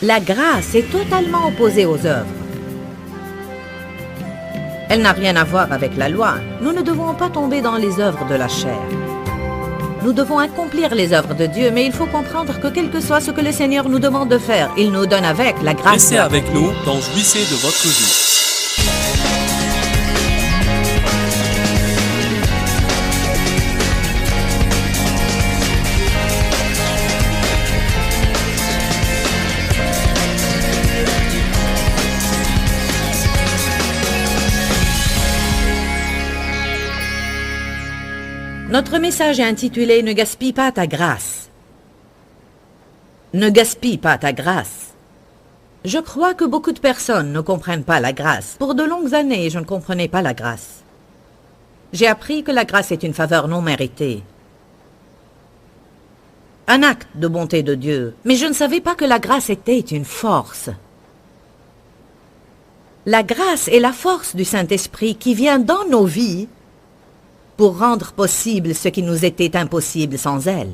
La grâce est totalement opposée aux œuvres. Elle n'a rien à voir avec la loi. Nous ne devons pas tomber dans les œuvres de la chair. Nous devons accomplir les œuvres de Dieu, mais il faut comprendre que quel que soit ce que le Seigneur nous demande de faire, il nous donne avec la grâce. Restez avec nous dans Jouissez de votre vie. Notre message est intitulé « Ne gaspille pas ta grâce ». Ne gaspille pas ta grâce. Je crois que beaucoup de personnes ne comprennent pas la grâce. Pour de longues années, je ne comprenais pas la grâce. J'ai appris que la grâce est une faveur non méritée. Un acte de bonté de Dieu. Mais je ne savais pas que la grâce était une force. La grâce est la force du Saint-Esprit qui vient dans nos vies pour rendre possible ce qui nous était impossible sans elle.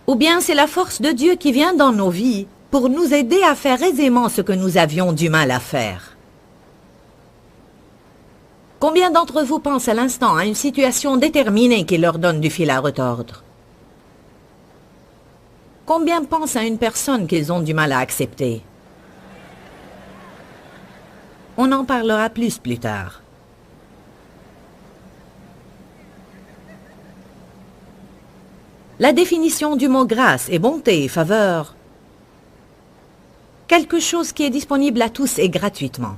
Ou bien c'est la force de Dieu qui vient dans nos vies pour nous aider à faire aisément ce que nous avions du mal à faire. Combien d'entre vous pensent à l'instant à une situation déterminée qui leur donne du fil à retordre? Combien pensent à une personne qu'ils ont du mal à accepter? On en parlera plus tard. La définition du mot grâce est bonté, faveur. Quelque chose qui est disponible à tous et gratuitement.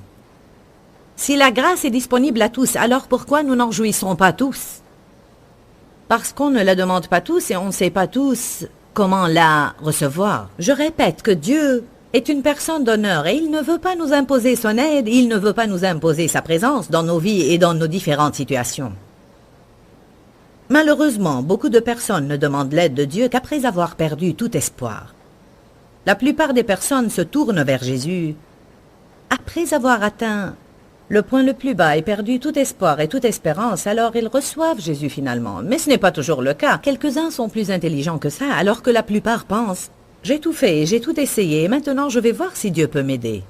Si la grâce est disponible à tous, alors pourquoi nous n'en jouissons pas tous? Parce qu'on ne la demande pas tous et on ne sait pas tous comment la recevoir. Je répète que Dieu est une personne d'honneur et il ne veut pas nous imposer son aide, il ne veut pas nous imposer sa présence dans nos vies et dans nos différentes situations. Malheureusement, beaucoup de personnes ne demandent l'aide de Dieu qu'après avoir perdu tout espoir. La plupart des personnes se tournent vers Jésus après avoir atteint le point le plus bas et perdu tout espoir et toute espérance, alors ils reçoivent Jésus finalement. Mais ce n'est pas toujours le cas. Quelques-uns sont plus intelligents que ça, alors que la plupart pensent « J'ai tout fait, j'ai tout essayé, et maintenant je vais voir si Dieu peut m'aider. »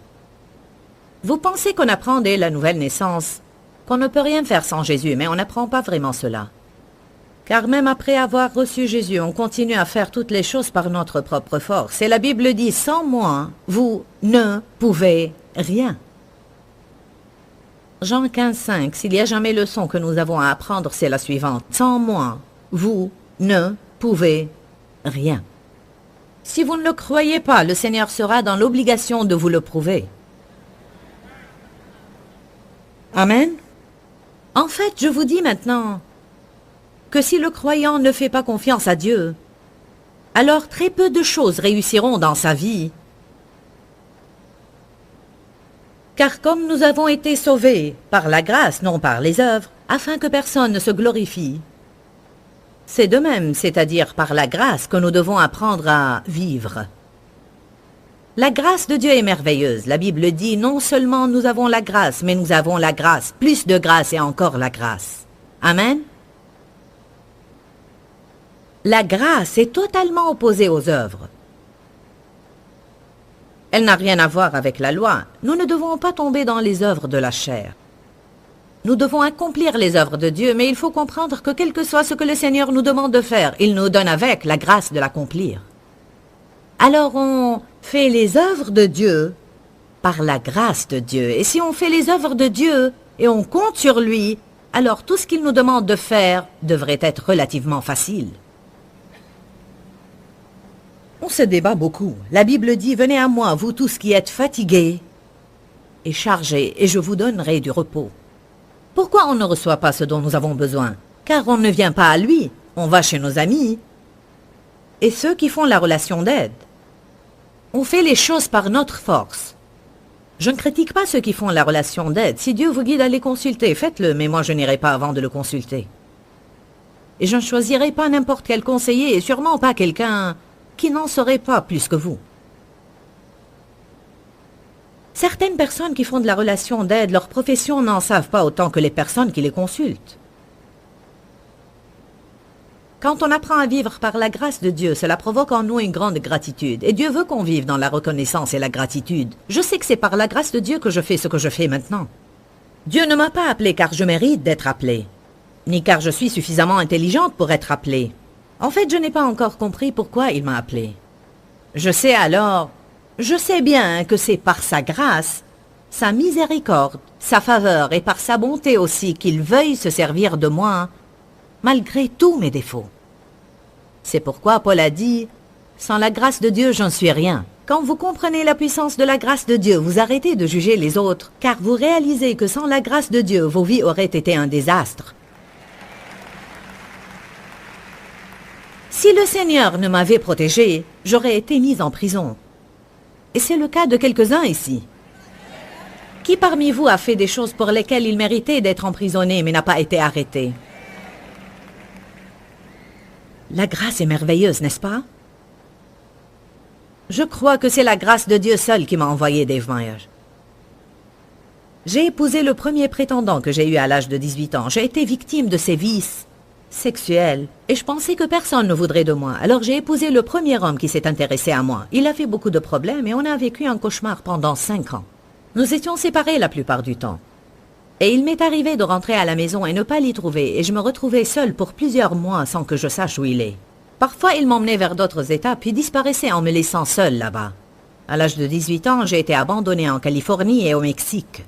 Vous pensez qu'on apprend dès la nouvelle naissance qu'on ne peut rien faire sans Jésus, mais on n'apprend pas vraiment cela. Car même après avoir reçu Jésus, on continue à faire toutes les choses par notre propre force. Et la Bible dit, sans moi, vous ne pouvez rien. Jean 15,5, s'il y a jamais leçon que nous avons à apprendre, c'est la suivante. Sans moi, vous ne pouvez rien. Si vous ne le croyez pas, le Seigneur sera dans l'obligation de vous le prouver. Amen. En fait, je vous dis maintenant que si le croyant ne fait pas confiance à Dieu, alors très peu de choses réussiront dans sa vie. Car comme nous avons été sauvés par la grâce, non par les œuvres, afin que personne ne se glorifie, c'est de même, c'est-à-dire par la grâce, que nous devons apprendre à vivre. La grâce de Dieu est merveilleuse. La Bible dit, non seulement nous avons la grâce, mais nous avons la grâce, plus de grâce et encore la grâce. Amen. La grâce est totalement opposée aux œuvres. Elle n'a rien à voir avec la loi. Nous ne devons pas tomber dans les œuvres de la chair. Nous devons accomplir les œuvres de Dieu, mais il faut comprendre que quel que soit ce que le Seigneur nous demande de faire, il nous donne avec la grâce de l'accomplir. Alors on fait les œuvres de Dieu par la grâce de Dieu. Et si on fait les œuvres de Dieu et on compte sur lui, alors tout ce qu'il nous demande de faire devrait être relativement facile. On se débat beaucoup. La Bible dit, venez à moi, vous tous qui êtes fatigués et chargés, et je vous donnerai du repos. Pourquoi on ne reçoit pas ce dont nous avons besoin? Car on ne vient pas à lui, on va chez nos amis et ceux qui font la relation d'aide. On fait les choses par notre force. Je ne critique pas ceux qui font la relation d'aide. Si Dieu vous guide à les consulter, faites-le, mais moi je n'irai pas avant de le consulter. Et je ne choisirai pas n'importe quel conseiller, et sûrement pas quelqu'un qui n'en saurait pas plus que vous. Certaines personnes qui font de la relation d'aide, leur profession n'en savent pas autant que les personnes qui les consultent. Quand on apprend à vivre par la grâce de Dieu, cela provoque en nous une grande gratitude. Et Dieu veut qu'on vive dans la reconnaissance et la gratitude. Je sais que c'est par la grâce de Dieu que je fais ce que je fais maintenant. Dieu ne m'a pas appelé car je mérite d'être appelé, ni car je suis suffisamment intelligente pour être appelée. En fait, je n'ai pas encore compris pourquoi il m'a appelée. Je sais bien que c'est par sa grâce, sa miséricorde, sa faveur et par sa bonté aussi qu'il veuille se servir de moi, malgré tous mes défauts. C'est pourquoi Paul a dit « Sans la grâce de Dieu, j'en suis rien ». Quand vous comprenez la puissance de la grâce de Dieu, vous arrêtez de juger les autres, car vous réalisez que sans la grâce de Dieu, vos vies auraient été un désastre. Si le Seigneur ne m'avait protégé, j'aurais été mise en prison. Et c'est le cas de quelques-uns ici. Qui parmi vous a fait des choses pour lesquelles il méritait d'être emprisonné mais n'a pas été arrêté? La grâce est merveilleuse, n'est-ce pas? Je crois que c'est la grâce de Dieu seul qui m'a envoyé Dave Meyer. J'ai épousé le premier prétendant que j'ai eu à l'âge de 18 ans. J'ai été victime de ses vices sexuels et je pensais que personne ne voudrait de moi. Alors j'ai épousé le premier homme qui s'est intéressé à moi. Il a fait beaucoup de problèmes et on a vécu un cauchemar pendant 5 ans. Nous étions séparés la plupart du temps. Et il m'est arrivé de rentrer à la maison et ne pas l'y trouver, et je me retrouvais seule pour plusieurs mois sans que je sache où il est. Parfois, il m'emmenait vers d'autres États, puis disparaissait en me laissant seule là-bas. À l'âge de 18 ans, j'ai été abandonnée en Californie et au Mexique.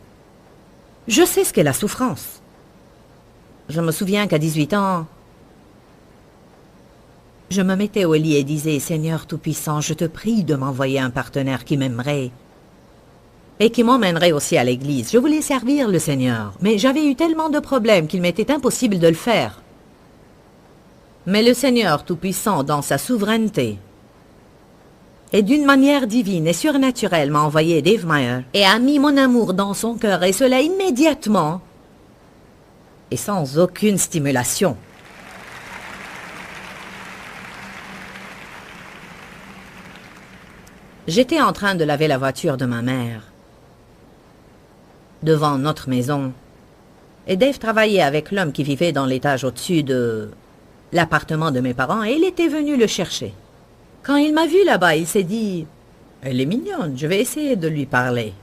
Je sais ce qu'est la souffrance. Je me souviens qu'à 18 ans, je me mettais au lit et disais « Seigneur Tout-Puissant, je te prie de m'envoyer un partenaire qui m'aimerait et qui m'emmènerait aussi à l'église. Je voulais servir le Seigneur, mais j'avais eu tellement de problèmes qu'il m'était impossible de le faire. Mais le Seigneur Tout-Puissant, dans sa souveraineté, et d'une manière divine et surnaturelle, m'a envoyé Dave Meyer et a mis mon amour dans son cœur, et cela immédiatement et sans aucune stimulation. J'étais en train de laver la voiture de ma mère devant notre maison, et Dave travaillait avec l'homme qui vivait dans l'étage au-dessus de l'appartement de mes parents, et il était venu le chercher. Quand il m'a vu là-bas, il s'est dit « Elle est mignonne, je vais essayer de lui parler. »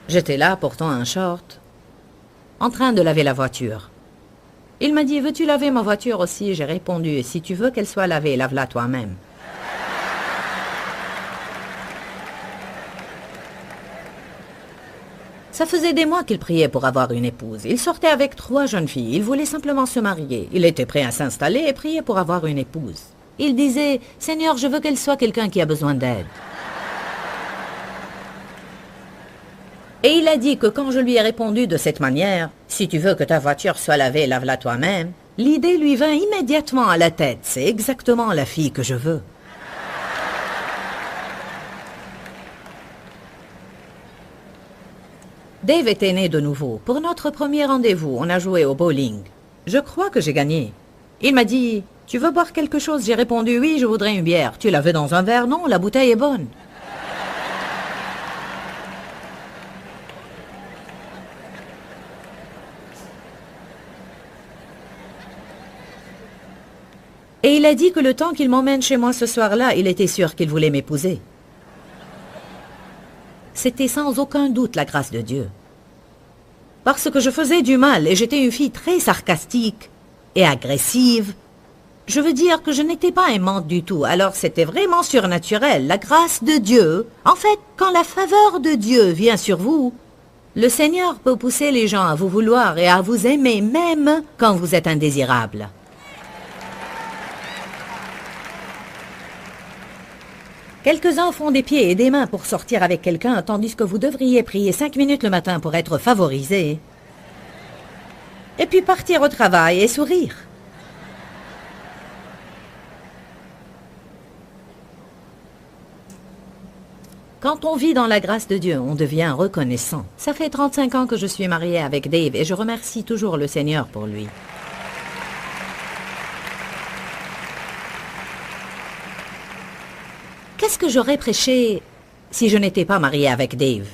J'étais là, portant un short, en train de laver la voiture. Il m'a dit « Veux-tu laver ma voiture aussi ?» J'ai répondu « Si tu veux qu'elle soit lavée, lave-la toi-même. » Ça faisait des mois qu'il priait pour avoir une épouse. Il sortait avec 3 jeunes filles. Il voulait simplement se marier. Il était prêt à s'installer et prier pour avoir une épouse. Il disait « Seigneur, je veux qu'elle soit quelqu'un qui a besoin d'aide. » Et il a dit que quand je lui ai répondu de cette manière « Si tu veux que ta voiture soit lavée, lave-la toi-même », l'idée lui vint immédiatement à la tête. C'est exactement la fille que je veux. Dave était né de nouveau. Pour notre premier rendez-vous, on a joué au bowling. Je crois que j'ai gagné. Il m'a dit « Tu veux boire quelque chose ?» J'ai répondu « Oui, je voudrais une bière. » « Tu la veux dans un verre ?» « Non, la bouteille est bonne. » Et il a dit que le temps qu'il m'emmène chez moi ce soir-là, il était sûr qu'il voulait m'épouser. C'était sans aucun doute la grâce de Dieu. Parce que je faisais du mal et j'étais une fille très sarcastique et agressive. Je veux dire que je n'étais pas aimante du tout, alors c'était vraiment surnaturel, la grâce de Dieu. En fait, quand la faveur de Dieu vient sur vous, le Seigneur peut pousser les gens à vous vouloir et à vous aimer même quand vous êtes indésirable. Quelques-uns font des pieds et des mains pour sortir avec quelqu'un, tandis que vous devriez prier 5 minutes le matin pour être favorisé. Et puis partir au travail et sourire. Quand on vit dans la grâce de Dieu, on devient reconnaissant. Ça fait 35 ans que je suis mariée avec Dave et je remercie toujours le Seigneur pour lui. Qu'est-ce que j'aurais prêché si je n'étais pas mariée avec Dave?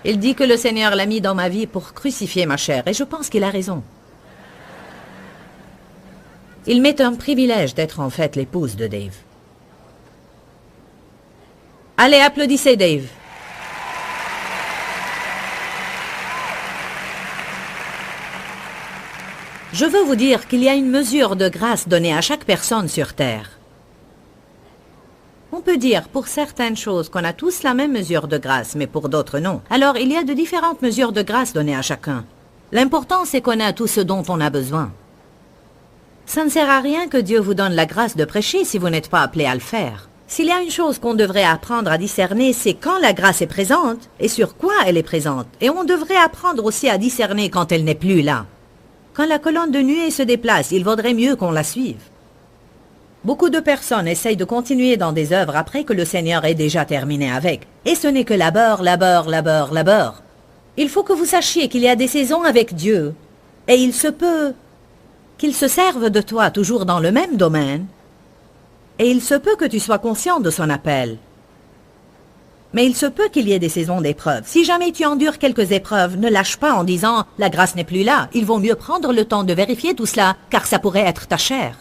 Il dit que le Seigneur l'a mis dans ma vie pour crucifier ma chair, et je pense qu'il a raison. Il m'est un privilège d'être en fait l'épouse de Dave. Allez, applaudissez Dave. Je veux vous dire qu'il y a une mesure de grâce donnée à chaque personne sur Terre. On peut dire pour certaines choses qu'on a tous la même mesure de grâce, mais pour d'autres non. Alors il y a de différentes mesures de grâce données à chacun. L'important c'est qu'on a tout ce dont on a besoin. Ça ne sert à rien que Dieu vous donne la grâce de prêcher si vous n'êtes pas appelé à le faire. S'il y a une chose qu'on devrait apprendre à discerner, c'est quand la grâce est présente et sur quoi elle est présente. Et on devrait apprendre aussi à discerner quand elle n'est plus là. Quand la colonne de nuée se déplace, il vaudrait mieux qu'on la suive. Beaucoup de personnes essayent de continuer dans des œuvres après que le Seigneur ait déjà terminé avec. Et ce n'est que labeur, labeur, labeur, labeur. Il faut que vous sachiez qu'il y a des saisons avec Dieu. Et il se peut qu'il se serve de toi toujours dans le même domaine. Et il se peut que tu sois conscient de son appel. Mais il se peut qu'il y ait des saisons d'épreuves. Si jamais tu endures quelques épreuves, ne lâche pas en disant « la grâce n'est plus là ». Il vaut mieux prendre le temps de vérifier tout cela, car ça pourrait être ta chair.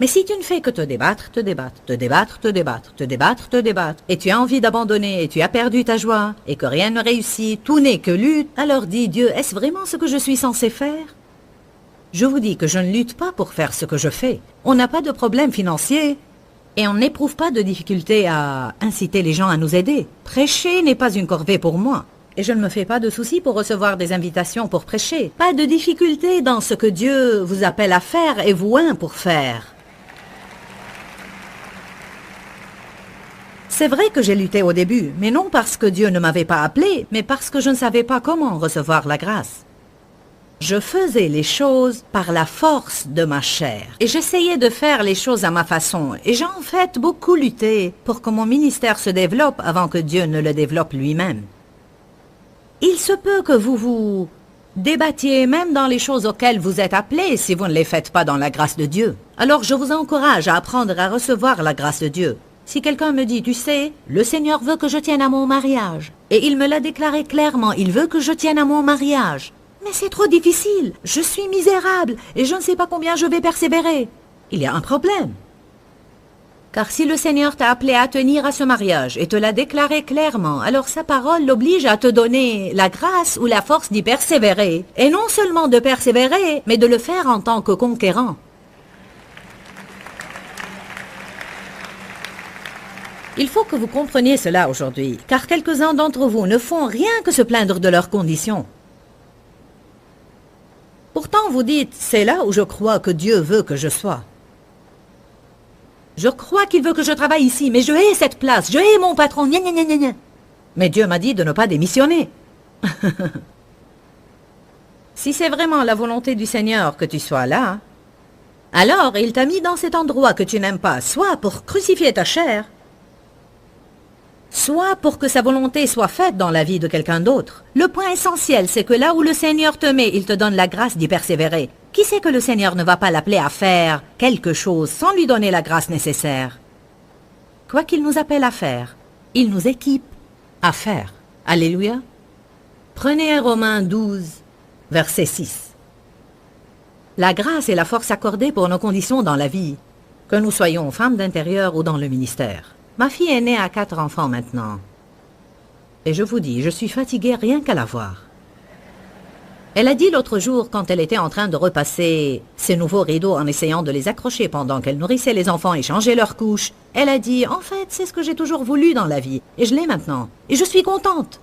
Mais si tu ne fais que te débattre, te débattre, te débattre, te débattre, te débattre, te débattre, et tu as envie d'abandonner, et tu as perdu ta joie, et que rien ne réussit, tout n'est que lutte, alors dis Dieu, est-ce vraiment ce que je suis censé faire? Je vous dis que je ne lutte pas pour faire ce que je fais. On n'a pas de problème financier. Et on n'éprouve pas de difficulté à inciter les gens à nous aider. Prêcher n'est pas une corvée pour moi. Et je ne me fais pas de soucis pour recevoir des invitations pour prêcher. Pas de difficulté dans ce que Dieu vous appelle à faire et vous oint pour faire. C'est vrai que j'ai lutté au début, mais non parce que Dieu ne m'avait pas appelé, mais parce que je ne savais pas comment recevoir la grâce. Je faisais les choses par la force de ma chair. Et j'essayais de faire les choses à ma façon. Et j'ai en fait beaucoup lutté pour que mon ministère se développe avant que Dieu ne le développe lui-même. Il se peut que vous vous débattiez même dans les choses auxquelles vous êtes appelés si vous ne les faites pas dans la grâce de Dieu. Alors je vous encourage à apprendre à recevoir la grâce de Dieu. Si quelqu'un me dit, tu sais, le Seigneur veut que je tienne à mon mariage. Et il me l'a déclaré clairement, il veut que je tienne à mon mariage. Mais c'est trop difficile, je suis misérable et je ne sais pas combien je vais persévérer. Il y a un problème. Car si le Seigneur t'a appelé à tenir à ce mariage et te l'a déclaré clairement, alors sa parole l'oblige à te donner la grâce ou la force d'y persévérer. Et non seulement de persévérer, mais de le faire en tant que conquérant. Il faut que vous compreniez cela aujourd'hui, car quelques-uns d'entre vous ne font rien que se plaindre de leurs conditions. Pourtant, vous dites, c'est là où je crois que Dieu veut que je sois. Je crois qu'il veut que je travaille ici, mais je hais cette place, je hais mon patron, gna gna gna gna gna. Mais Dieu m'a dit de ne pas démissionner. Si c'est vraiment la volonté du Seigneur que tu sois là, alors il t'a mis dans cet endroit que tu n'aimes pas, soit pour crucifier ta chair, soit pour que sa volonté soit faite dans la vie de quelqu'un d'autre. Le point essentiel, c'est que là où le Seigneur te met, il te donne la grâce d'y persévérer. Qui sait que le Seigneur ne va pas l'appeler à faire quelque chose sans lui donner la grâce nécessaire? Quoi qu'il nous appelle à faire, il nous équipe à faire. Alléluia. Prenez Romains 12, verset 6. La grâce est la force accordée pour nos conditions dans la vie, que nous soyons femmes d'intérieur ou dans le ministère. Ma fille est née à 4 enfants maintenant. Et je vous dis, je suis fatiguée rien qu'à la voir. Elle a dit l'autre jour, quand elle était en train de repasser ses nouveaux rideaux en essayant de les accrocher pendant qu'elle nourrissait les enfants et changeait leurs couches, elle a dit, en fait, c'est ce que j'ai toujours voulu dans la vie, et je l'ai maintenant, et je suis contente.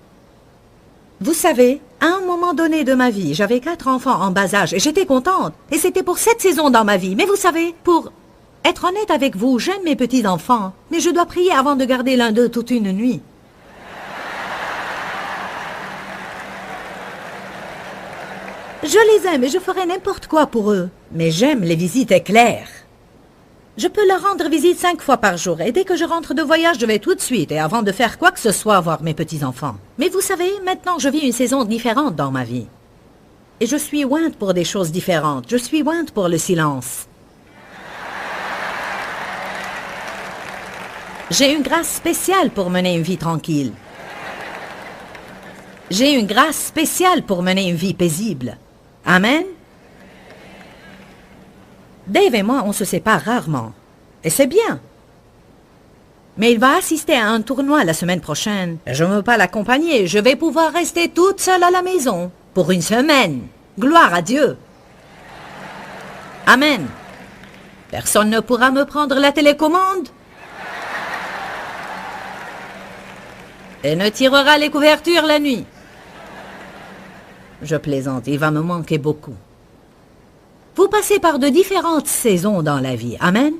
Vous savez, à un moment donné de ma vie, j'avais 4 enfants en bas âge, et j'étais contente, et c'était pour cette saison dans ma vie, mais vous savez, pour être honnête avec vous, j'aime mes petits-enfants, mais je dois prier avant de garder l'un d'eux toute une nuit. Je les aime et je ferai n'importe quoi pour eux, mais j'aime les visites éclairs. Je peux leur rendre visite 5 fois par jour, et dès que je rentre de voyage, je vais tout de suite, et avant de faire quoi que ce soit, voir mes petits-enfants. Mais vous savez, maintenant je vis une saison différente dans ma vie. Et je suis ointe pour des choses différentes, je suis ointe pour le silence. J'ai une grâce spéciale pour mener une vie tranquille. J'ai une grâce spéciale pour mener une vie paisible. Amen. Dave et moi, on se sépare rarement. Et c'est bien. Mais il va assister à un tournoi la semaine prochaine. Je ne veux pas l'accompagner. Je vais pouvoir rester toute seule à la maison. Pour une semaine. Gloire à Dieu. Amen. Personne ne pourra me prendre la télécommande. Et ne tirera les couvertures la nuit. Je plaisante, il va me manquer beaucoup. Vous passez par de différentes saisons dans la vie. Amen.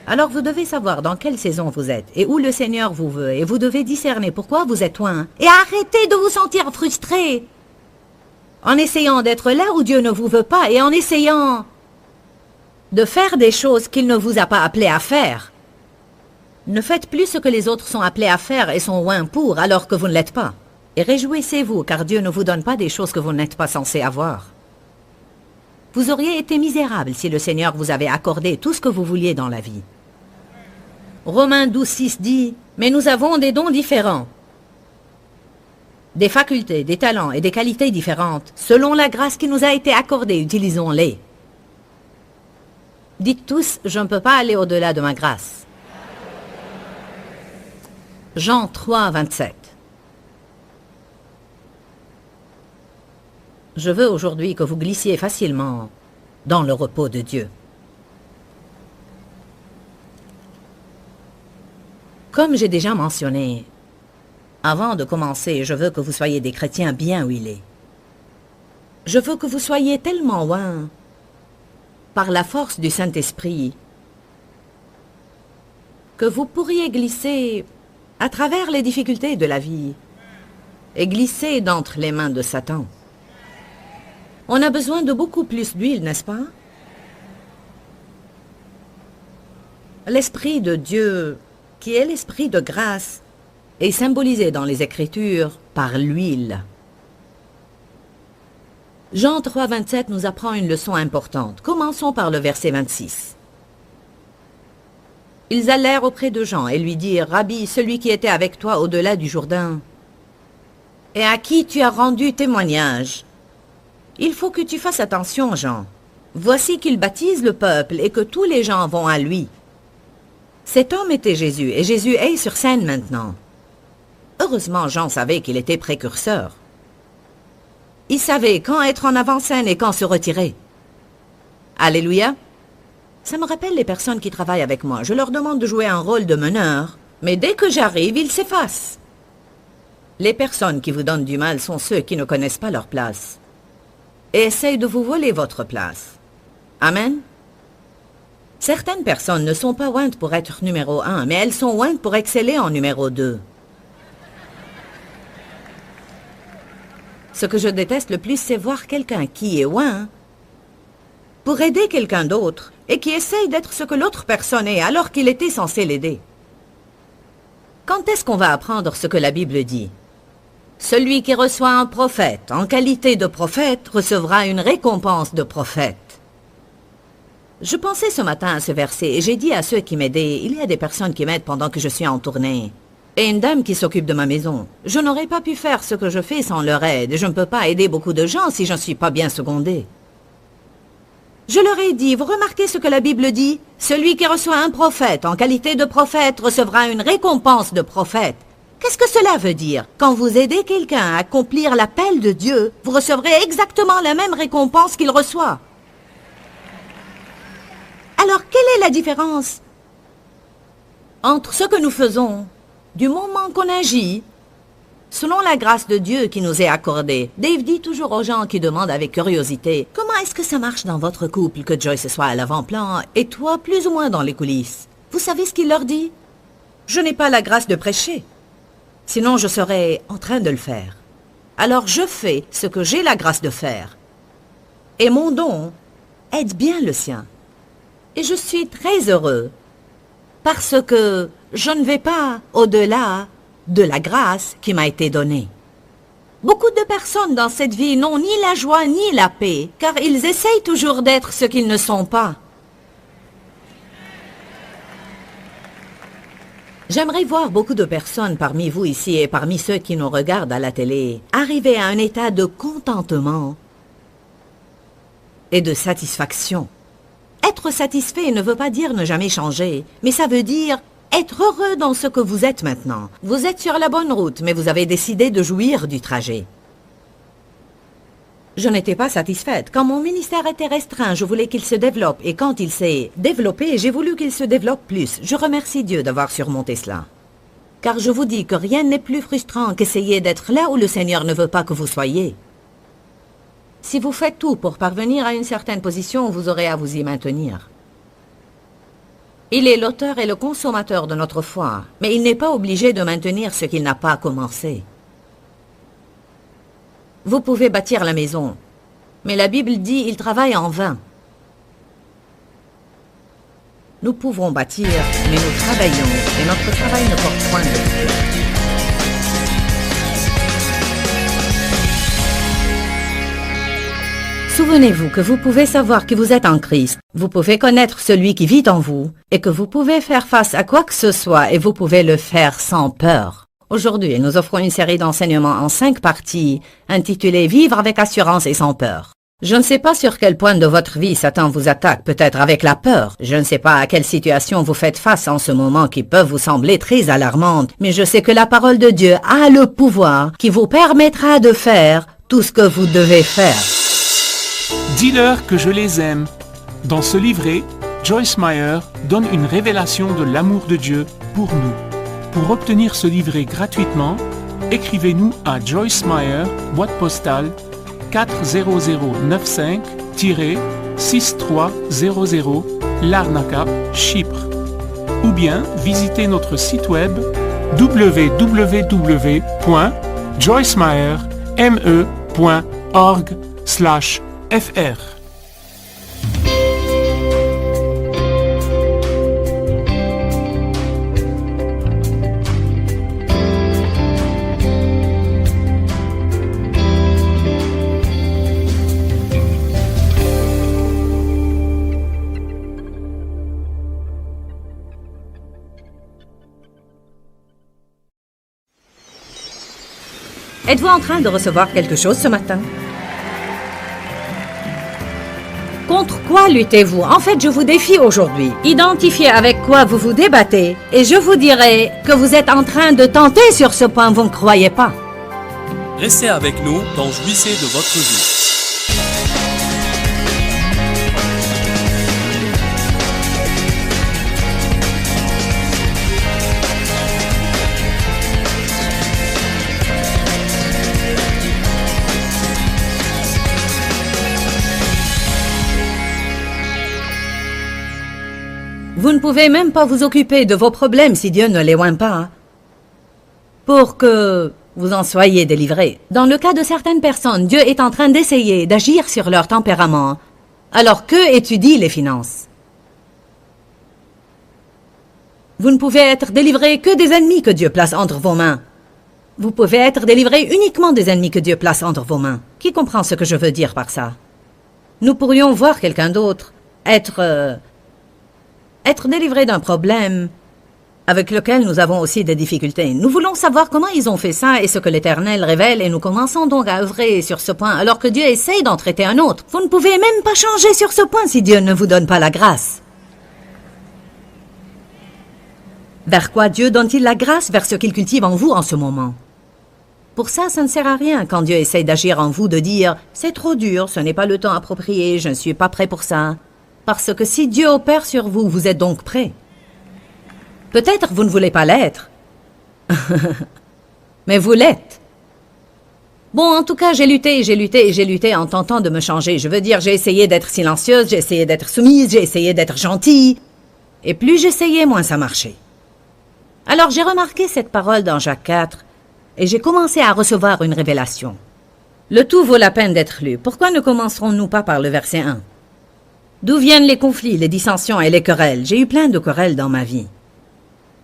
Alors vous devez savoir dans quelle saison vous êtes et où le Seigneur vous veut. Et vous devez discerner pourquoi vous êtes loin. Et arrêtez de vous sentir frustré. En essayant d'être là où Dieu ne vous veut pas et en essayant de faire des choses qu'il ne vous a pas appelé à faire. Ne faites plus ce que les autres sont appelés à faire et sont loin pour alors que vous ne l'êtes pas. Et réjouissez-vous car Dieu ne vous donne pas des choses que vous n'êtes pas censé avoir. Vous auriez été misérable si le Seigneur vous avait accordé tout ce que vous vouliez dans la vie. Romains 12:6 dit « Mais nous avons des dons différents, des facultés, des talents et des qualités différentes. Selon la grâce qui nous a été accordée, utilisons-les. » Dites tous « Je ne peux pas aller au-delà de ma grâce. » Jean 3:27. Je veux aujourd'hui que vous glissiez facilement dans le repos de Dieu. Comme j'ai déjà mentionné, avant de commencer, je veux que vous soyez des chrétiens bien huilés. Je veux que vous soyez tellement loin, par la force du Saint-Esprit, que vous pourriez glisser à travers les difficultés de la vie et glisser d'entre les mains de Satan. On a besoin de beaucoup plus d'huile, n'est-ce pas? L'Esprit de Dieu, qui est l'Esprit de grâce, est symbolisé dans les Écritures par l'huile. Jean 3:27 nous apprend une leçon importante. Commençons par le verset 26. Ils allèrent auprès de Jean et lui dirent, « Rabbi, celui qui était avec toi au-delà du Jourdain, et à qui tu as rendu témoignage. Il faut que tu fasses attention, Jean. Voici qu'il baptise le peuple et que tous les gens vont à lui. » Cet homme était Jésus, et Jésus est sur scène maintenant. Heureusement, Jean savait qu'il était précurseur. Il savait quand être en avant-scène et quand se retirer. Alléluia. Ça me rappelle les personnes qui travaillent avec moi. Je leur demande de jouer un rôle de meneur, mais dès que j'arrive, ils s'effacent. Les personnes qui vous donnent du mal sont ceux qui ne connaissent pas leur place et essayent de vous voler votre place. Amen. Certaines personnes ne sont pas ointes pour être numéro 1, mais elles sont ointes pour exceller en numéro 2. Ce que je déteste le plus, c'est voir quelqu'un qui est oint pour aider quelqu'un d'autre et qui essaye d'être ce que l'autre personne est alors qu'il était censé l'aider. Quand est-ce qu'on va apprendre ce que la Bible dit? Celui qui reçoit un prophète en qualité de prophète recevra une récompense de prophète. Je pensais ce matin à ce verset et j'ai dit à ceux qui m'aidaient, il y a des personnes qui m'aident pendant que je suis en tournée. Et une dame qui s'occupe de ma maison. Je n'aurais pas pu faire ce que je fais sans leur aide. Je ne peux pas aider beaucoup de gens si je ne suis pas bien secondée. Je leur ai dit, vous remarquez ce que la Bible dit? Celui qui reçoit un prophète en qualité de prophète recevra une récompense de prophète. Qu'est-ce que cela veut dire? Quand vous aidez quelqu'un à accomplir l'appel de Dieu, vous recevrez exactement la même récompense qu'il reçoit. Alors, quelle est la différence entre ce que nous faisons du moment qu'on agit selon la grâce de Dieu qui nous est accordée? Dave dit toujours aux gens qui demandent avec curiosité, « Comment est-ce que ça marche dans votre couple que Joyce soit à l'avant-plan et toi plus ou moins dans les coulisses? » Vous savez ce qu'il leur dit? « Je n'ai pas la grâce de prêcher. Sinon je serais en train de le faire. Alors je fais ce que j'ai la grâce de faire. Et mon don aide bien le sien. Et je suis très heureux parce que je ne vais pas au-delà de la grâce qui m'a été donnée. Beaucoup de personnes dans cette vie n'ont ni la joie ni la paix, car ils essayent toujours d'être ce qu'ils ne sont pas. J'aimerais voir beaucoup de personnes parmi vous ici et parmi ceux qui nous regardent à la télé arriver à un état de contentement et de satisfaction. Être satisfait ne veut pas dire ne jamais changer, mais ça veut dire être heureux dans ce que vous êtes maintenant. Vous êtes sur la bonne route, mais vous avez décidé de jouir du trajet. Je n'étais pas satisfaite. Quand mon ministère était restreint, je voulais qu'il se développe. Et quand il s'est développé, j'ai voulu qu'il se développe plus. Je remercie Dieu d'avoir surmonté cela. Car je vous dis que rien n'est plus frustrant qu'essayer d'être là où le Seigneur ne veut pas que vous soyez. Si vous faites tout pour parvenir à une certaine position, vous aurez à vous y maintenir. Il est l'auteur et le consommateur de notre foi, mais il n'est pas obligé de maintenir ce qu'il n'a pas commencé. Vous pouvez bâtir la maison, mais la Bible dit « il travaille en vain ». Nous pouvons bâtir, mais nous travaillons, et notre travail ne porte point de fruits. Souvenez-vous que vous pouvez savoir que vous êtes en Christ, vous pouvez connaître celui qui vit en vous, et que vous pouvez faire face à quoi que ce soit, et vous pouvez le faire sans peur. Aujourd'hui, nous offrons une série d'enseignements en 5 parties, intitulée « Vivre avec assurance et sans peur ». Je ne sais pas sur quel point de votre vie Satan vous attaque, peut-être avec la peur. Je ne sais pas à quelle situation vous faites face en ce moment qui peuvent vous sembler très alarmantes, mais je sais que la parole de Dieu a le pouvoir qui vous permettra de faire tout ce que vous devez faire. Dis-leur que je les aime. Dans ce livret, Joyce Meyer donne une révélation de l'amour de Dieu pour nous. Pour obtenir ce livret gratuitement, écrivez-nous à Joyce Meyer, boîte postale 40095-6300, Larnaca, Chypre. Ou bien visitez notre site web www.joycemeyer.org/fr. Êtes-vous en train de recevoir quelque chose ce matin? Contre quoi luttez-vous? En fait, je vous défie aujourd'hui. Identifiez avec quoi vous vous débattez et je vous dirai que vous êtes en train de tenter sur ce point, vous ne croyez pas. Restez avec nous dans Jouissez de votre vie. Vous ne pouvez même pas vous occuper de vos problèmes si Dieu ne les oint pas, pour que vous en soyez délivrés. Dans le cas de certaines personnes, Dieu est en train d'essayer d'agir sur leur tempérament, alors qu'eux étudient les finances. Vous ne pouvez être délivré que des ennemis que Dieu place entre vos mains. Vous pouvez être délivré uniquement des ennemis que Dieu place entre vos mains. Qui comprend ce que je veux dire par ça? Nous pourrions voir quelqu'un d'autre être délivré d'un problème avec lequel nous avons aussi des difficultés. Nous voulons savoir comment ils ont fait ça et ce que l'Éternel révèle et nous commençons donc à œuvrer sur ce point alors que Dieu essaye d'en traiter un autre. Vous ne pouvez même pas changer sur ce point si Dieu ne vous donne pas la grâce. Vers quoi Dieu donne-t-il la grâce? Vers ce qu'il cultive en vous en ce moment. Pour ça ne sert à rien quand Dieu essaye d'agir en vous de dire « c'est trop dur, ce n'est pas le temps approprié, je ne suis pas prêt pour ça ». Parce que si Dieu opère sur vous, vous êtes donc prêt. Peut-être vous ne voulez pas l'être. Mais vous l'êtes. Bon, en tout cas, j'ai lutté en tentant de me changer. Je veux dire, j'ai essayé d'être silencieuse, j'ai essayé d'être soumise, j'ai essayé d'être gentille. Et plus j'essayais, moins ça marchait. Alors j'ai remarqué cette parole dans Jacques 4 et j'ai commencé à recevoir une révélation. Le tout vaut la peine d'être lu. Pourquoi ne commencerons-nous pas par le verset 1? D'où viennent les conflits, les dissensions et les querelles? J'ai eu plein de querelles dans ma vie.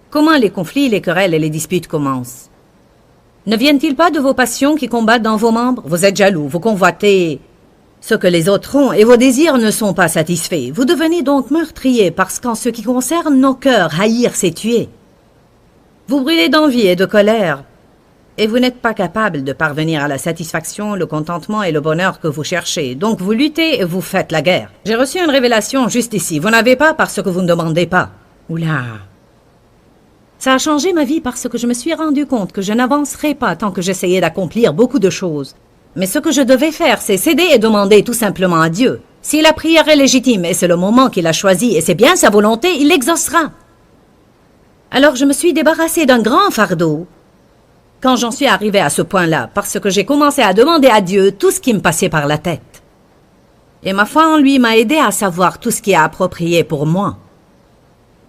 Comment les conflits, les querelles et les disputes commencent? Ne viennent-ils pas de vos passions qui combattent dans vos membres? Vous êtes jaloux, vous convoitez ce que les autres ont et vos désirs ne sont pas satisfaits. Vous devenez donc meurtriers parce qu'en ce qui concerne nos cœurs, haïr c'est tuer. Vous brûlez d'envie et de colère Et vous n'êtes pas capable de parvenir à la satisfaction, le contentement et le bonheur que vous cherchez. Donc vous luttez et vous faites la guerre. J'ai reçu une révélation juste ici. Vous n'avez pas parce que vous ne demandez pas. Oula. Ça a changé ma vie parce que je me suis rendu compte que je n'avancerais pas tant que j'essayais d'accomplir beaucoup de choses. Mais ce que je devais faire, c'est céder et demander tout simplement à Dieu. Si la prière est légitime et c'est le moment qu'il a choisi et c'est bien sa volonté, il l'exaucera. Alors je me suis débarrassée d'un grand fardeau quand j'en suis arrivée à ce point-là, parce que j'ai commencé à demander à Dieu tout ce qui me passait par la tête. Et ma foi en lui m'a aidé à savoir tout ce qui est approprié pour moi.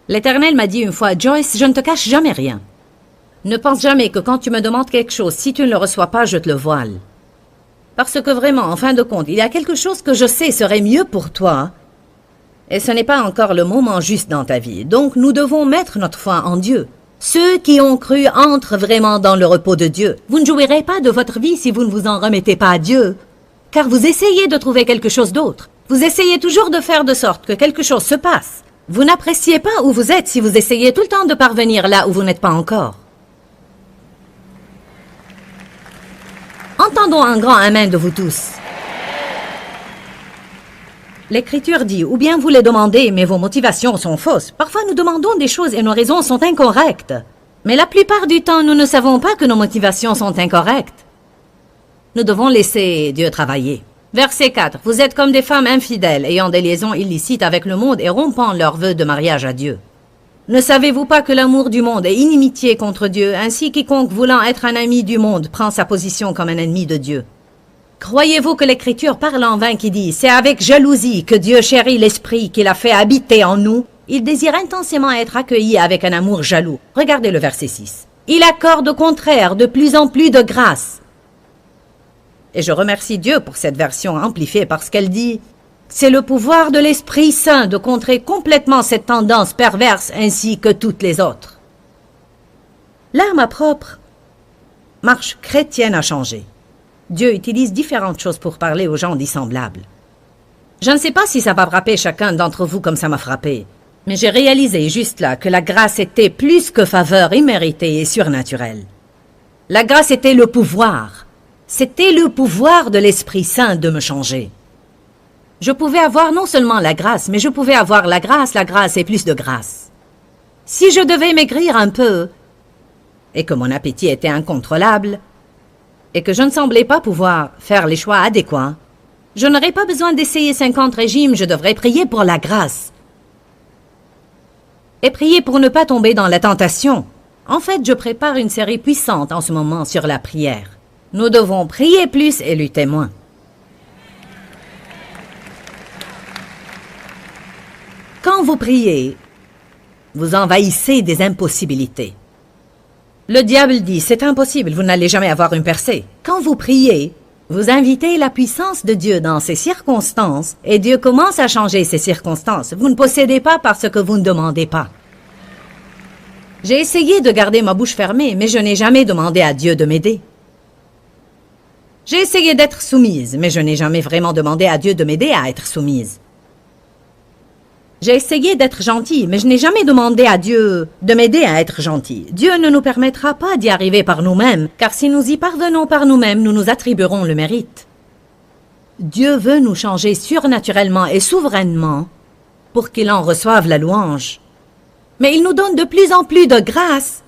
L'Éternel m'a dit une fois, « Joyce, je ne te cache jamais rien. Ne pense jamais que quand tu me demandes quelque chose, si tu ne le reçois pas, je te le voile. Parce que vraiment, en fin de compte, il y a quelque chose que je sais serait mieux pour toi, et ce n'est pas encore le moment juste dans ta vie. Donc nous devons mettre notre foi en Dieu. Ceux qui ont cru entrent vraiment dans le repos de Dieu. Vous ne jouirez pas de votre vie si vous ne vous en remettez pas à Dieu, car vous essayez de trouver quelque chose d'autre. Vous essayez toujours de faire de sorte que quelque chose se passe. Vous n'appréciez pas où vous êtes si vous essayez tout le temps de parvenir là où vous n'êtes pas encore. Entendons un grand amen de vous tous. L'Écriture dit, ou bien vous les demandez, mais vos motivations sont fausses. Parfois, nous demandons des choses et nos raisons sont incorrectes. Mais la plupart du temps, nous ne savons pas que nos motivations sont incorrectes. Nous devons laisser Dieu travailler. Verset 4. Vous êtes comme des femmes infidèles, ayant des liaisons illicites avec le monde et rompant leurs vœux de mariage à Dieu. Ne savez-vous pas que l'amour du monde est inimitié contre Dieu, ainsi quiconque voulant être un ami du monde prend sa position comme un ennemi de Dieu? Croyez-vous que l'Écriture parle en vain qui dit « C'est avec jalousie que Dieu chérit l'Esprit qu'il a fait habiter en nous. Il désire intensément être accueilli avec un amour jaloux. » Regardez le verset 6. « Il accorde au contraire de plus en plus de grâce. » Et je remercie Dieu pour cette version amplifiée parce qu'elle dit « C'est le pouvoir de l'Esprit Saint de contrer complètement cette tendance perverse ainsi que toutes les autres. » Là, ma propre marche chrétienne a changé. Dieu utilise différentes choses pour parler aux gens dissemblables. Je ne sais pas si ça va frapper chacun d'entre vous comme ça m'a frappé, mais j'ai réalisé juste là que la grâce était plus que faveur imméritée et surnaturelle. La grâce était le pouvoir. C'était le pouvoir de l'Esprit Saint de me changer. Je pouvais avoir non seulement la grâce, mais je pouvais avoir la grâce et plus de grâce. Si je devais maigrir un peu, et que mon appétit était incontrôlable, et que je ne semblais pas pouvoir faire les choix adéquats, je n'aurais pas besoin d'essayer 50 régimes, je devrais prier pour la grâce. Et prier pour ne pas tomber dans la tentation. En fait, je prépare une série puissante en ce moment sur la prière. Nous devons prier plus et lutter moins. Quand vous priez, vous envahissez des impossibilités. Le diable dit, c'est impossible, vous n'allez jamais avoir une percée. Quand vous priez, vous invitez la puissance de Dieu dans ces circonstances et Dieu commence à changer ces circonstances. Vous ne possédez pas parce que vous ne demandez pas. J'ai essayé de garder ma bouche fermée, mais je n'ai jamais demandé à Dieu de m'aider. J'ai essayé d'être soumise, mais je n'ai jamais vraiment demandé à Dieu de m'aider à être soumise. J'ai essayé d'être gentil, mais je n'ai jamais demandé à Dieu de m'aider à être gentil. Dieu ne nous permettra pas d'y arriver par nous-mêmes, car si nous y parvenons par nous-mêmes, nous nous attribuerons le mérite. Dieu veut nous changer surnaturellement et souverainement pour qu'il en reçoive la louange. Mais il nous donne de plus en plus de grâce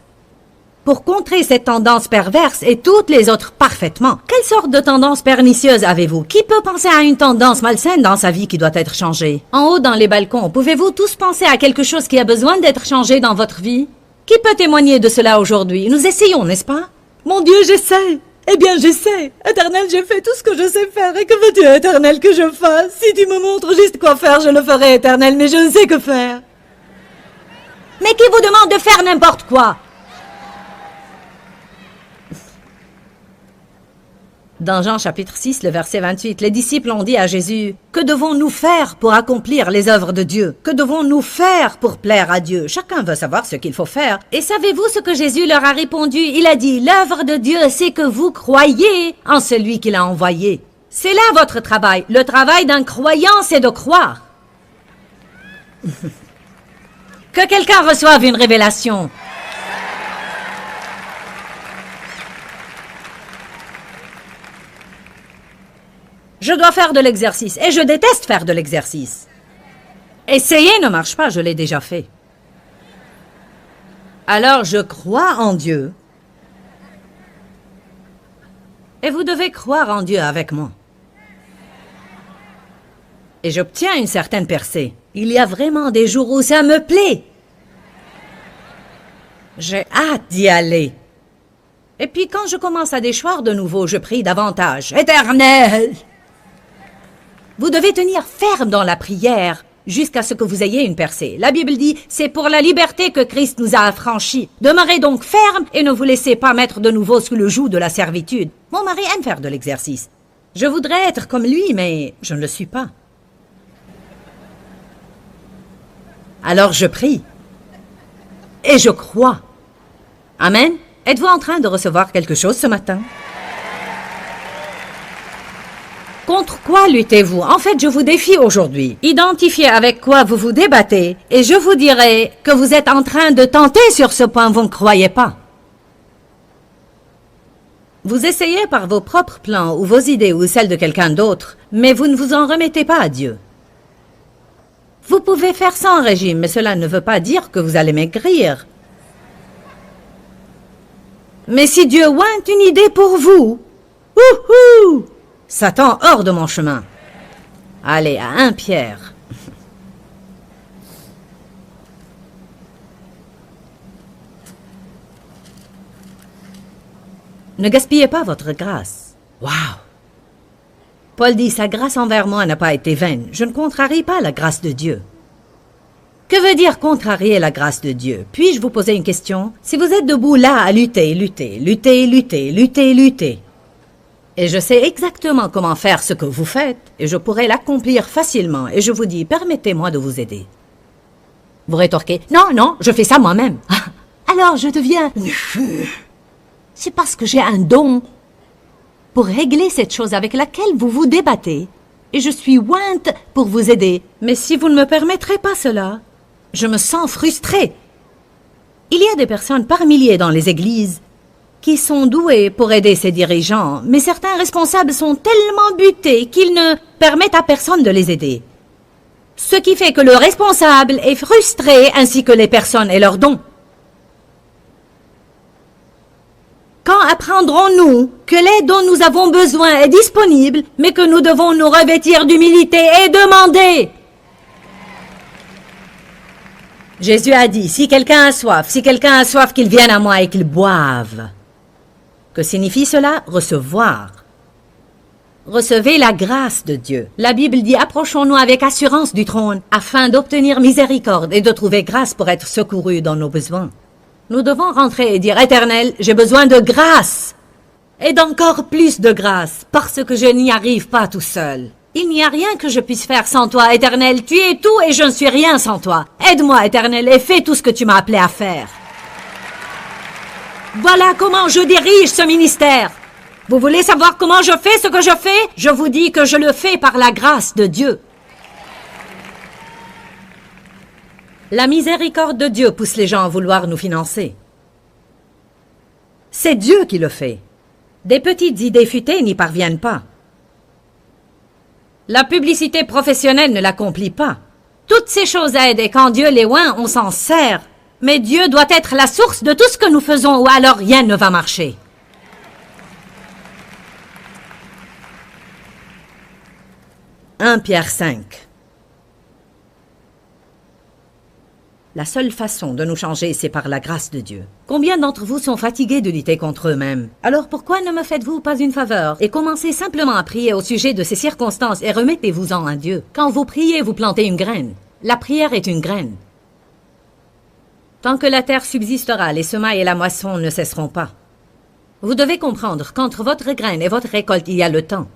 pour contrer cette tendance perverse et toutes les autres parfaitement. Quelle sorte de tendance pernicieuse avez-vous? Qui peut penser à une tendance malsaine dans sa vie qui doit être changée? En haut dans les balcons, pouvez-vous tous penser à quelque chose qui a besoin d'être changé dans votre vie? Qui peut témoigner de cela aujourd'hui? Nous essayons, n'est-ce pas? Mon Dieu, j'essaie! Eh bien, j'essaie! Éternel, j'ai fait tout ce que je sais faire, et que veux-tu, Éternel, que je fasse? Si tu me montres juste quoi faire, je le ferai, Éternel, mais je ne sais que faire. Mais qui vous demande de faire n'importe quoi? Dans Jean chapitre 6, le verset 28, les disciples ont dit à Jésus, « Que devons-nous faire pour accomplir les œuvres de Dieu? Que devons-nous faire pour plaire à Dieu? » Chacun veut savoir ce qu'il faut faire. Et savez-vous ce que Jésus leur a répondu? Il a dit, « L'œuvre de Dieu, c'est que vous croyez en celui qu'il a envoyé. » C'est là votre travail. Le travail d'un croyant, c'est de croire. Que quelqu'un reçoive une révélation. dois faire de l'exercice et je déteste faire de l'exercice. Essayer ne marche pas, je l'ai déjà fait. Alors je crois en Dieu. Et vous devez croire en Dieu avec moi. Et j'obtiens une certaine percée. Il y a vraiment des jours où ça me plaît. J'ai hâte d'y aller. Et puis quand je commence à déchoir de nouveau, je prie davantage. Éternel! Vous devez tenir ferme dans la prière jusqu'à ce que vous ayez une percée. La Bible dit, c'est pour la liberté que Christ nous a affranchis. Demeurez donc ferme et ne vous laissez pas mettre de nouveau sous le joug de la servitude. Mon mari aime faire de l'exercice. Je voudrais être comme lui, mais je ne le suis pas. Alors je prie. Et je crois. Amen. Êtes-vous en train de recevoir quelque chose ce matin? Contre quoi luttez-vous? En fait, je vous défie aujourd'hui. Identifiez avec quoi vous vous débattez et je vous dirai que vous êtes en train de tenter sur ce point, vous ne croyez pas. Vous essayez par vos propres plans ou vos idées ou celles de quelqu'un d'autre, mais vous ne vous en remettez pas à Dieu. Vous pouvez faire sans régime, mais cela ne veut pas dire que vous allez maigrir. Mais si Dieu ointe une idée pour vous, ouhou, Satan hors de mon chemin. Allez, à 1 Pierre. Ne gaspillez pas votre grâce. Waouh! Paul dit, sa grâce envers moi n'a pas été vaine. Je ne contrarie pas la grâce de Dieu. Que veut dire contrarier la grâce de Dieu? Puis-je vous poser une question? Si vous êtes debout là à lutter, et je sais exactement comment faire ce que vous faites, et je pourrais l'accomplir facilement, et je vous dis, permettez-moi de vous aider. Vous rétorquez, non, je fais ça moi-même. Alors je deviens... C'est parce que j'ai un don pour régler cette chose avec laquelle vous vous débattez, et je suis ointe pour vous aider. Mais si vous ne me permettrez pas cela, je me sens frustrée. Il y a des personnes par milliers dans les églises qui sont doués pour aider ces dirigeants, mais certains responsables sont tellement butés qu'ils ne permettent à personne de les aider. Ce qui fait que le responsable est frustré ainsi que les personnes et leurs dons. Quand apprendrons-nous que l'aide dont nous avons besoin est disponible, mais que nous devons nous revêtir d'humilité et demander? Jésus a dit, si quelqu'un a soif, qu'il vienne à moi et qu'il boive. Que signifie cela? Recevoir. Recevez la grâce de Dieu. La Bible dit, approchons-nous avec assurance du trône, afin d'obtenir miséricorde et de trouver grâce pour être secourus dans nos besoins. Nous devons rentrer et dire, Éternel, j'ai besoin de grâce, et d'encore plus de grâce, parce que je n'y arrive pas tout seul. Il n'y a rien que je puisse faire sans toi, Éternel. Tu es tout et je ne suis rien sans toi. Aide-moi, Éternel, et fais tout ce que tu m'as appelé à faire. Voilà comment je dirige ce ministère. Vous voulez savoir comment je fais ce que je fais? Je vous dis que je le fais par la grâce de Dieu. La miséricorde de Dieu pousse les gens à vouloir nous financer. C'est Dieu qui le fait. Des petites idées futées n'y parviennent pas. La publicité professionnelle ne l'accomplit pas. Toutes ces choses aident et quand Dieu les oint, on s'en sert. Mais Dieu doit être la source de tout ce que nous faisons ou alors rien ne va marcher. « 1 Pierre 5 » La seule façon de nous changer, c'est par la grâce de Dieu. Combien d'entre vous sont fatigués de lutter contre eux-mêmes? Alors pourquoi ne me faites-vous pas une faveur et commencez simplement à prier au sujet de ces circonstances et remettez-vous-en à Dieu? Quand vous priez, vous plantez une graine. La prière est une graine. Tant que la terre subsistera, les semailles et la moisson ne cesseront pas. Vous devez comprendre qu'entre votre graine et votre récolte, il y a le temps.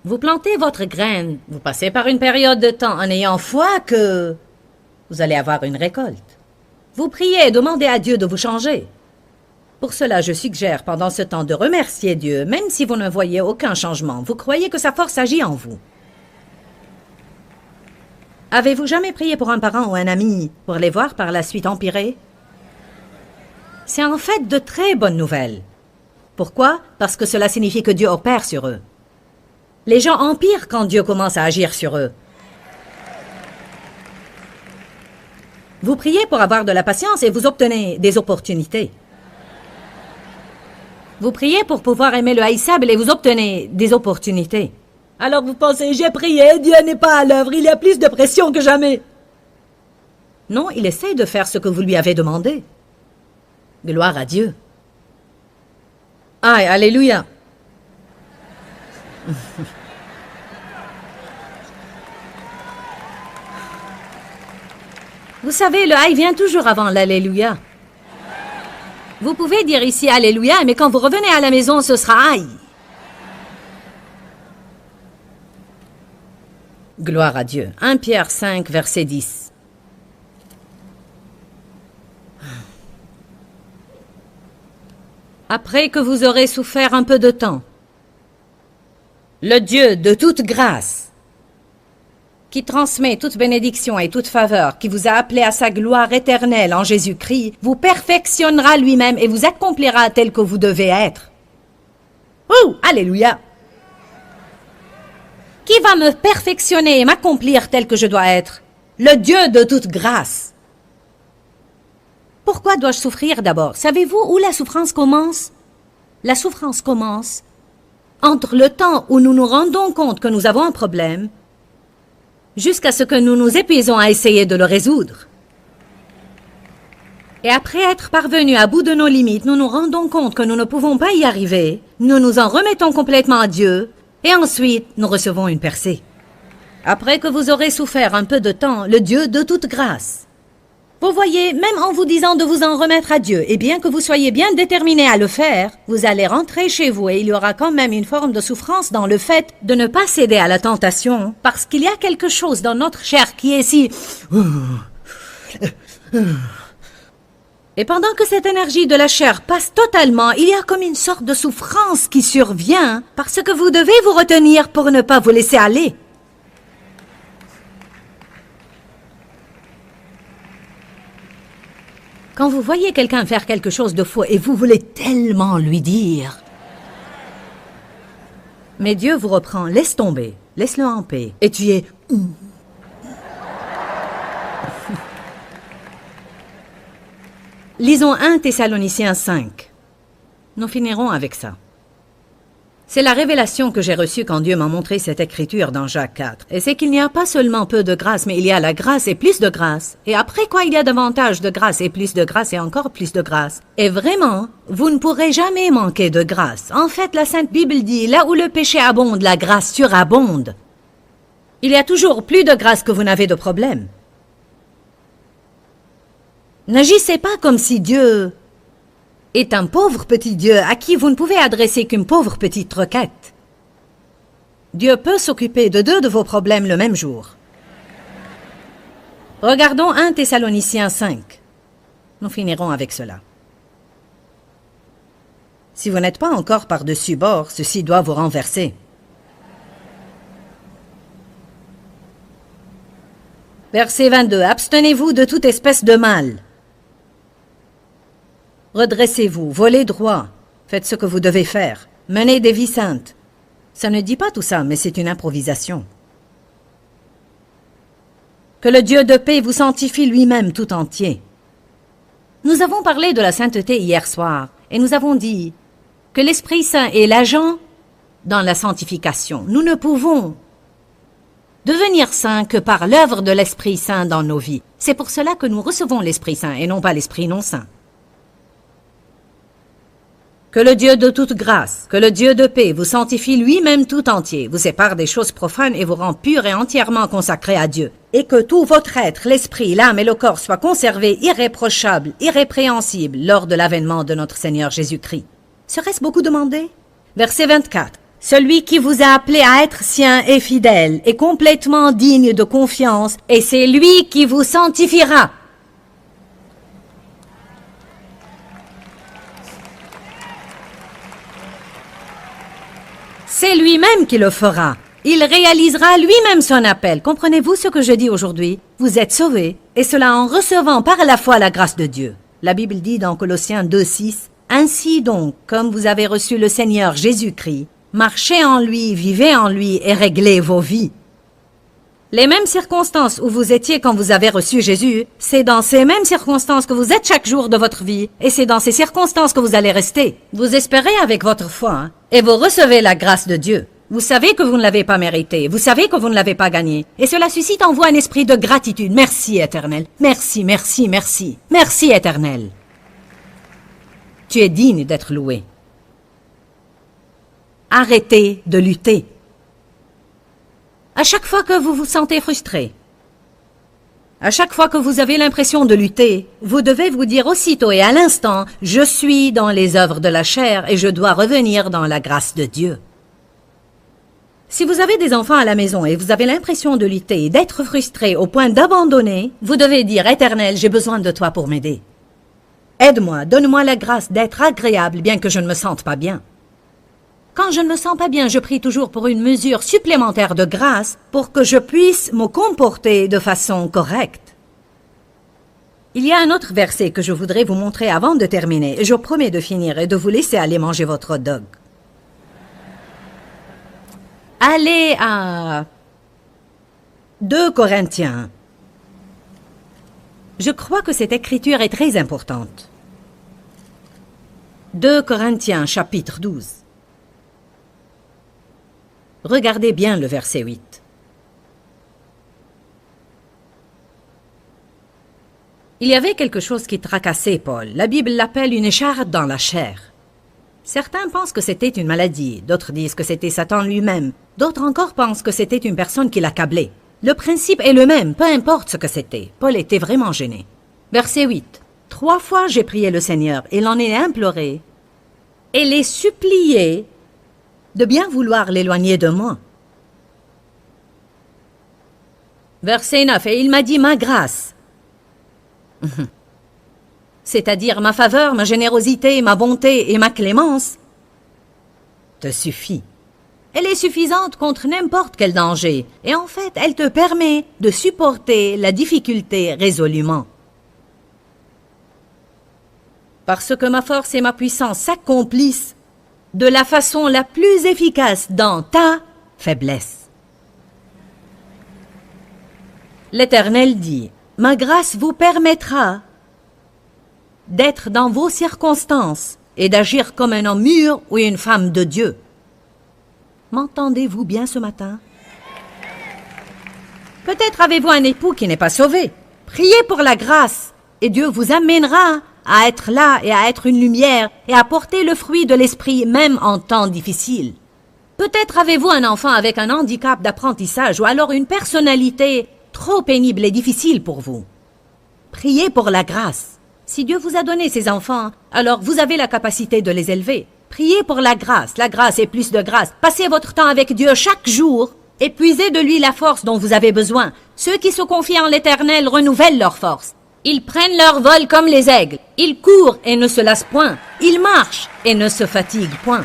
Vous plantez votre graine, vous passez par une période de temps en ayant foi que vous allez avoir une récolte. Vous priez et demandez à Dieu de vous changer. Pour cela, je suggère pendant ce temps de remercier Dieu, même si vous ne voyez aucun changement. Vous croyez que sa force agit en vous. Avez-vous jamais prié pour un parent ou un ami pour les voir par la suite empirer? C'est en fait de très bonnes nouvelles. Pourquoi? Parce que cela signifie que Dieu opère sur eux. Les gens empirent quand Dieu commence à agir sur eux. Vous priez pour avoir de la patience et vous obtenez des opportunités. Vous priez pour pouvoir aimer le haïssable et vous obtenez des opportunités. Alors vous pensez, j'ai prié, Dieu n'est pas à l'œuvre, il y a plus de pression que jamais. Non, il essaie de faire ce que vous lui avez demandé. Gloire à Dieu. Aïe, alléluia. Vous savez, le aïe vient toujours avant l'alléluia. Vous pouvez dire ici alléluia, mais quand vous revenez à la maison, ce sera aïe. Gloire à Dieu. 1 Pierre 5, verset 10. Après que vous aurez souffert un peu de temps, le Dieu de toute grâce, qui transmet toute bénédiction et toute faveur, qui vous a appelé à sa gloire éternelle en Jésus-Christ, vous perfectionnera lui-même et vous accomplira tel que vous devez être. Oh, alléluia! Qui va me perfectionner et m'accomplir tel que je dois être? Le Dieu de toute grâce. Pourquoi dois-je souffrir d'abord? Savez-vous où la souffrance commence? La souffrance commence entre le temps où nous nous rendons compte que nous avons un problème jusqu'à ce que nous nous épuisons à essayer de le résoudre. Et après être parvenus à bout de nos limites, nous nous rendons compte que nous ne pouvons pas y arriver, nous nous en remettons complètement à Dieu, et ensuite nous recevons une percée. Après que vous aurez souffert un peu de temps, le Dieu de toute grâce. Vous voyez, même en vous disant de vous en remettre à Dieu, et bien que vous soyez bien déterminé à le faire, vous allez rentrer chez vous et il y aura quand même une forme de souffrance dans le fait de ne pas céder à la tentation, parce qu'il y a quelque chose dans notre chair qui est si... Et pendant que cette énergie de la chair passe totalement, il y a comme une sorte de souffrance qui survient, parce que vous devez vous retenir pour ne pas vous laisser aller. Quand vous voyez quelqu'un faire quelque chose de faux et vous voulez tellement lui dire. Mais Dieu vous reprend, laisse tomber, laisse-le en paix. Et tu es... Lisons 1 Thessaloniciens 5. Nous finirons avec ça. C'est la révélation que j'ai reçue quand Dieu m'a montré cette écriture dans Jacques 4. Et c'est qu'il n'y a pas seulement peu de grâce, mais il y a la grâce et plus de grâce. Et après quoi, il y a davantage de grâce et plus de grâce et encore plus de grâce. Et vraiment, vous ne pourrez jamais manquer de grâce. En fait, la Sainte Bible dit, là où le péché abonde, la grâce surabonde. Il y a toujours plus de grâce que vous n'avez de problème. N'agissez pas comme si Dieu est un pauvre petit Dieu à qui vous ne pouvez adresser qu'une pauvre petite requête. Dieu peut s'occuper de 2 de vos problèmes le même jour. Regardons 1 Thessaloniciens 5. Nous finirons avec cela. Si vous n'êtes pas encore par-dessus bord, ceci doit vous renverser. Verset 22. Abstenez-vous de toute espèce de mal. Redressez-vous, volez droit, faites ce que vous devez faire, menez des vies saintes. Ça ne dit pas tout ça, mais c'est une improvisation. Que le Dieu de paix vous sanctifie lui-même tout entier. Nous avons parlé de la sainteté hier soir, et nous avons dit que l'Esprit Saint est l'agent dans la sanctification. Nous ne pouvons devenir saints que par l'œuvre de l'Esprit Saint dans nos vies. C'est pour cela que nous recevons l'Esprit Saint et non pas l'Esprit non saint. Que le Dieu de toute grâce, que le Dieu de paix vous sanctifie lui-même tout entier, vous sépare des choses profanes et vous rend purs et entièrement consacrés à Dieu. Et que tout votre être, l'esprit, l'âme et le corps soient conservés irréprochables, irrépréhensibles lors de l'avènement de notre Seigneur Jésus-Christ. Serait-ce beaucoup demandé? Verset 24. Celui qui vous a appelé à être sien et fidèle est complètement digne de confiance et c'est lui qui vous sanctifiera. C'est lui-même qui le fera. Il réalisera lui-même son appel. Comprenez-vous ce que je dis aujourd'hui? Vous êtes sauvés, et cela en recevant par la foi la grâce de Dieu. La Bible dit dans Colossiens 2,6, « Ainsi donc, comme vous avez reçu le Seigneur Jésus-Christ, Marchez en lui, vivez en lui et réglez vos vies. Les mêmes circonstances où vous étiez quand vous avez reçu Jésus, c'est dans ces mêmes circonstances que vous êtes chaque jour de votre vie, et c'est dans ces circonstances que vous allez rester. Vous espérez avec votre foi, hein, et vous recevez la grâce de Dieu. Vous savez que vous ne l'avez pas mérité, vous savez que vous ne l'avez pas gagné, et cela suscite en vous un esprit de gratitude. Merci, Éternel. Merci, merci, merci. Merci, Éternel. Tu es digne d'être loué. Arrêtez de lutter. À chaque fois que vous vous sentez frustré, à chaque fois que vous avez l'impression de lutter, vous devez vous dire aussitôt et à l'instant, je suis dans les œuvres de la chair et je dois revenir dans la grâce de Dieu. Si vous avez des enfants à la maison et vous avez l'impression de lutter et d'être frustré au point d'abandonner, vous devez dire, Éternel, j'ai besoin de toi pour m'aider. Aide-moi, donne-moi la grâce d'être agréable bien que je ne me sente pas bien. Quand je ne me sens pas bien, je prie toujours pour une mesure supplémentaire de grâce pour que je puisse me comporter de façon correcte. Il y a un autre verset que je voudrais vous montrer avant de terminer, et je promets de finir et de vous laisser aller manger votre hot dog. Allez à 2 Corinthiens. Je crois que cette écriture est très importante. 2 Corinthiens, chapitre 12. Regardez bien le verset 8. Il y avait quelque chose qui tracassait Paul. La Bible l'appelle une écharpe dans la chair. Certains pensent que c'était une maladie, d'autres disent que c'était Satan lui-même, d'autres encore pensent que c'était une personne qui l'accablait. Le principe est le même, peu importe ce que c'était. Paul était vraiment gêné. Verset 8. 3 fois j'ai prié le Seigneur et l'en ai imploré et l'ai supplié de bien vouloir l'éloigner de moi. Verset 9. Et il m'a dit ma grâce, c'est-à-dire ma faveur, ma générosité, ma bonté et ma clémence, te suffit. Elle est suffisante contre n'importe quel danger, et en fait, elle te permet de supporter la difficulté résolument. Parce que ma force et ma puissance s'accomplissent de la façon la plus efficace dans ta faiblesse. L'Éternel dit, ma grâce vous permettra d'être dans vos circonstances et d'agir comme un homme mûr ou une femme de Dieu. M'entendez-vous bien ce matin? Peut-être avez-vous un époux qui n'est pas sauvé. Priez pour la grâce et Dieu vous amènera à être là et à être une lumière et à porter le fruit de l'esprit même en temps difficile. Peut-être avez-vous un enfant avec un handicap d'apprentissage ou alors une personnalité trop pénible et difficile pour vous. Priez pour la grâce. Si Dieu vous a donné ces enfants, alors vous avez la capacité de les élever. Priez pour la grâce et plus de grâce. Passez votre temps avec Dieu chaque jour et puisez de lui la force dont vous avez besoin. Ceux qui se confient en l'Éternel renouvellent leur force. Ils prennent leur vol comme les aigles. Ils courent et ne se lassent point. Ils marchent et ne se fatiguent point.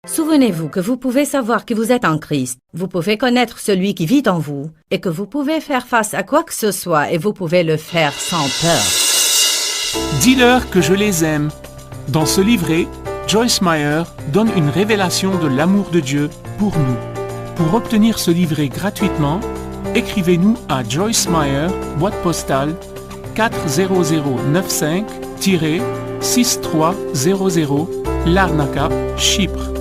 Souvenez-vous que vous pouvez savoir que vous êtes en Christ, vous pouvez connaître celui qui vit en vous, et que vous pouvez faire face à quoi que ce soit, et vous pouvez le faire sans peur. Dis-leur que je les aime. Dans ce livret, Joyce Meyer donne une révélation de l'amour de Dieu pour nous. Pour obtenir ce livret gratuitement, écrivez-nous à Joyce Meyer, boîte postale 40095-6300, Larnaca, Chypre.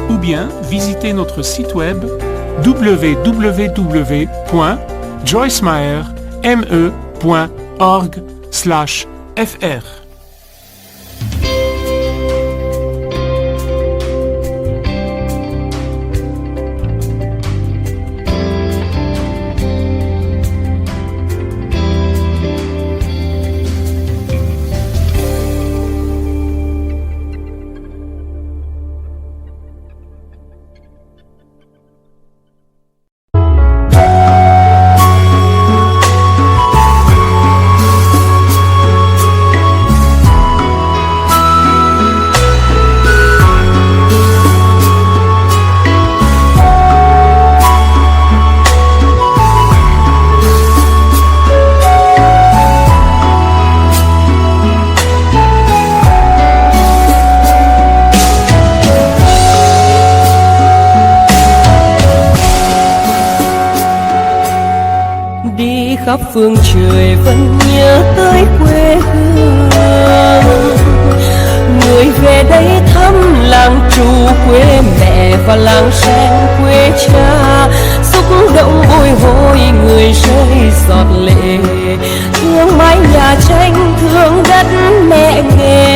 Ou bien visitez notre site web www.joycemeyer.org/fr. khắp phương trời vẫn nhớ tới quê hương. Người về đây thăm làng Trù quê mẹ và làng Sen quê cha, xúc động bồi hồi người rơi giọt lệ, thương mái nhà tranh thương đất mẹ nghề.